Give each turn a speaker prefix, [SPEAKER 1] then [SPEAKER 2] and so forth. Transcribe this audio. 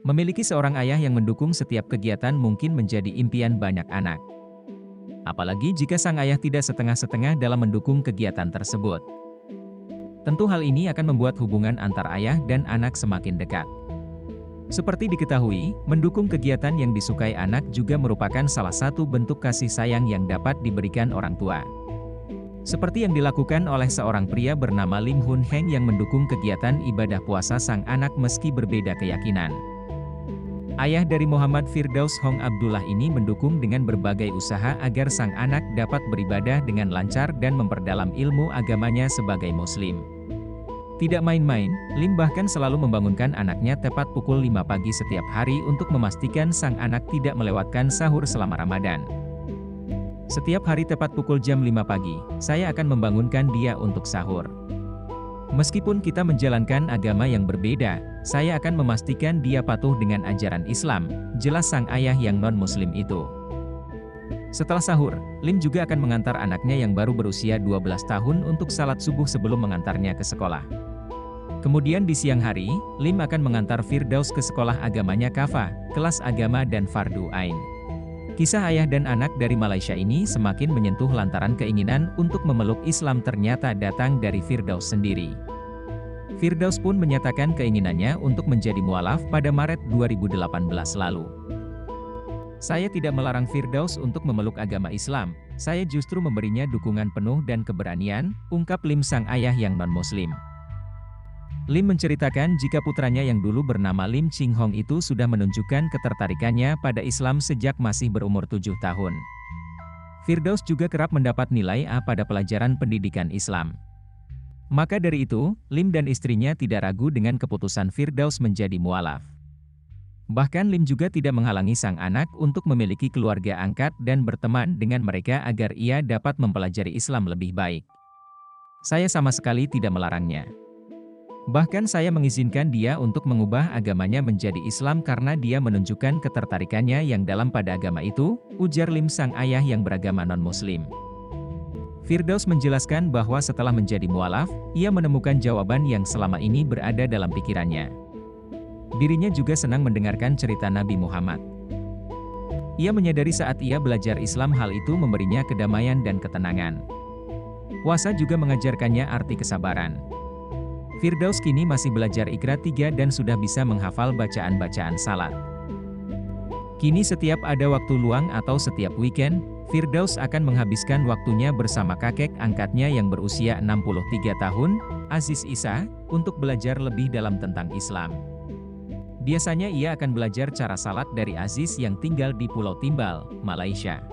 [SPEAKER 1] Memiliki seorang ayah yang mendukung setiap kegiatan mungkin menjadi impian banyak anak. Apalagi jika sang ayah tidak setengah-setengah dalam mendukung kegiatan tersebut. Tentu hal ini akan membuat hubungan antar ayah dan anak semakin dekat. Seperti diketahui, mendukung kegiatan yang disukai anak juga merupakan salah satu bentuk kasih sayang yang dapat diberikan orang tua. Seperti yang dilakukan oleh seorang pria bernama Lim Hun Heng yang mendukung kegiatan ibadah puasa sang anak meski berbeda keyakinan. Ayah dari Muhammad Firdaus Hong Abdullah ini mendukung dengan berbagai usaha agar sang anak dapat beribadah dengan lancar dan memperdalam ilmu agamanya sebagai muslim. Tidak main-main, Lim bahkan selalu membangunkan anaknya tepat pukul 5 pagi setiap hari untuk memastikan sang anak tidak melewatkan sahur selama Ramadan. Setiap hari tepat pukul jam 5 pagi, saya akan membangunkan dia untuk sahur. Meskipun kita menjalankan agama yang berbeda, saya akan memastikan dia patuh dengan ajaran Islam, jelas sang ayah yang non-muslim itu. Setelah sahur, Lim juga akan mengantar anaknya yang baru berusia 12 tahun untuk salat subuh sebelum mengantarnya ke sekolah. Kemudian di siang hari, Lim akan mengantar Firdaus ke sekolah agamanya Kafah, kelas agama dan Fardu Ain. Kisah ayah dan anak dari Malaysia ini semakin menyentuh lantaran keinginan untuk memeluk Islam ternyata datang dari Firdaus sendiri. Firdaus pun menyatakan keinginannya untuk menjadi mualaf pada Maret 2018 lalu. Saya tidak melarang Firdaus untuk memeluk agama Islam, saya justru memberinya dukungan penuh dan keberanian, ungkap Lim sang ayah yang non-muslim. Lim menceritakan jika putranya yang dulu bernama Lim Ching Hong itu sudah menunjukkan ketertarikannya pada Islam sejak masih berumur 7 tahun. Firdaus juga kerap mendapat nilai A pada pelajaran pendidikan Islam. Maka dari itu, Lim dan istrinya tidak ragu dengan keputusan Firdaus menjadi mualaf. Bahkan Lim juga tidak menghalangi sang anak untuk memiliki keluarga angkat dan berteman dengan mereka agar ia dapat mempelajari Islam lebih baik. Saya sama sekali tidak melarangnya. Bahkan saya mengizinkan dia untuk mengubah agamanya menjadi Islam karena dia menunjukkan ketertarikannya yang dalam pada agama itu, ujar Lim sang ayah yang beragama non-muslim. Firdaus menjelaskan bahwa setelah menjadi mualaf, ia menemukan jawaban yang selama ini berada dalam pikirannya. Dirinya juga senang mendengarkan cerita Nabi Muhammad. Ia menyadari saat ia belajar Islam hal itu memberinya kedamaian dan ketenangan. Puasa juga mengajarkannya arti kesabaran. Firdaus kini masih belajar Iqra 3 dan sudah bisa menghafal bacaan-bacaan salat. Kini setiap ada waktu luang atau setiap weekend, Firdaus akan menghabiskan waktunya bersama kakek angkatnya yang berusia 63 tahun, Aziz Isa, untuk belajar lebih dalam tentang Islam. Biasanya ia akan belajar cara salat dari Aziz yang tinggal di Pulau Timbal, Malaysia.